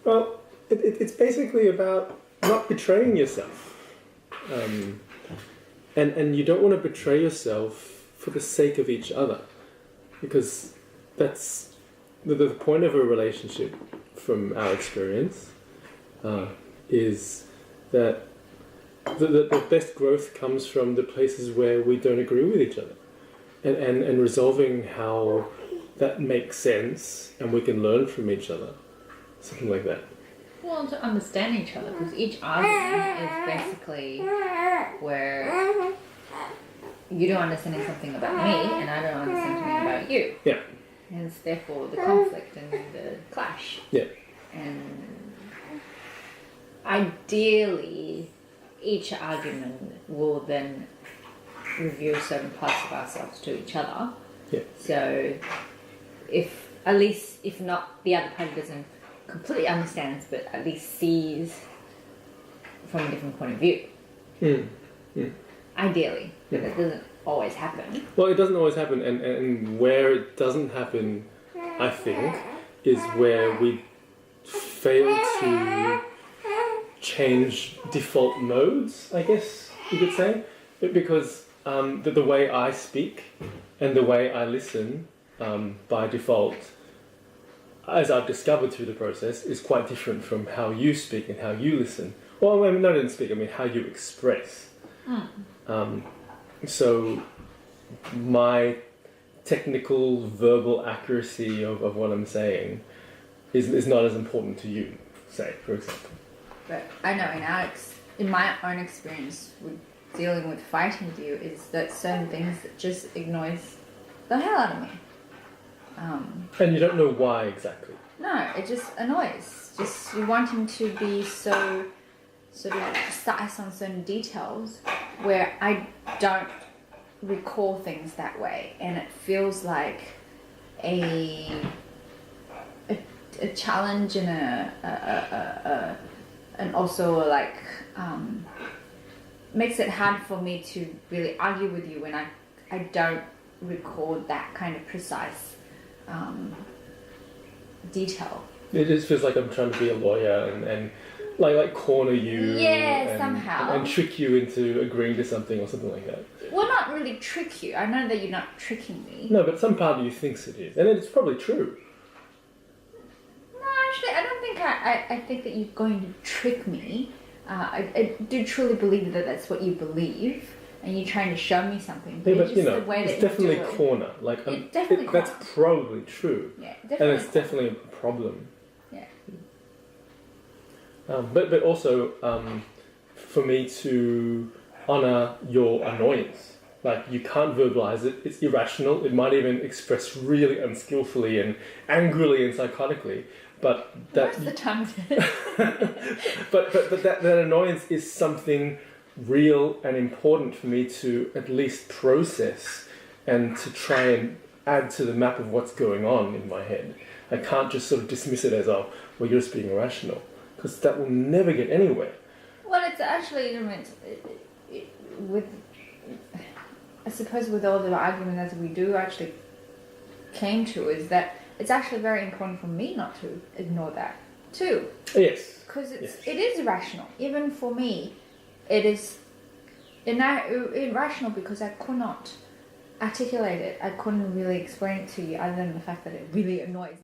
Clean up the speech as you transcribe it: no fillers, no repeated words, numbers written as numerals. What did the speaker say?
Well, it's basically about not betraying yourself. And you don't want to betray yourself for the sake of each other. Because that's the point of a relationship, from our experience, is that the best growth comes from the places where we don't agree with each other. And resolving how that makes sense and we can learn from each other. Something like that. Well, to understand each other, because each argument is basically where you don't understand something about me and I don't understand something about you. Yeah. Hence, therefore, the conflict and the clash. Yeah. And ideally, each argument will then reveal certain parts of ourselves to each other. Yeah. So, if not the other party doesn't completely understands, but at least sees from a different point of view. Ideally, but that doesn't always happen. Well, it doesn't always happen, and where it doesn't happen, I think, is where we fail to change default modes, I guess you could say. Because the way I speak and the way I listen by default, as I've discovered through the process, is quite different from how you speak and how you listen. Well, I mean, not even speak, I mean how you express. So my technical verbal accuracy of what I'm saying is not as important to you, say, for example. But I know in my own experience with dealing with fighting with you is that certain things that just annoys the hell out of me. And you don't know why exactly. No, it just annoys. Just you wanting to be so sort of precise on certain details where I don't recall things that way, and it feels like a challenge and and also like makes it hard for me to really argue with you when I don't record that kind of precise detail. It just feels like I'm trying to be a lawyer and like corner you, yeah, somehow, and trick you into agreeing to something or something like that. Well, not really trick you. I know that you're not tricking me. No, but some part of you thinks it is, and it's probably true. No, actually, I don't think I think that you're going to trick me. I do truly believe that that's what you believe, and you're trying to show me something. But, yeah, but it's just you know, the way it's that definitely you do corner. Like, definitely corner. That's probably true. Yeah, definitely. And it's definitely a problem. Yeah. But also, for me to honor your annoyance. Like, you can't verbalize it. It's irrational. It might even express really unskillfully and angrily and psychotically. But that. Most of the time. but that annoyance is something real and important for me to at least process and to try and add to the map of what's going on in my head. I can't just sort of dismiss it as, oh, well, you're just being irrational. Because that will never get anywhere. Well, it's actually, with, I suppose with all the arguments that we do actually came to, is that it's actually very important for me not to ignore that too. Yes. Because it is irrational. Even for me, it is irrational because I could not articulate it. I couldn't really explain it to you other than the fact that it really annoys me.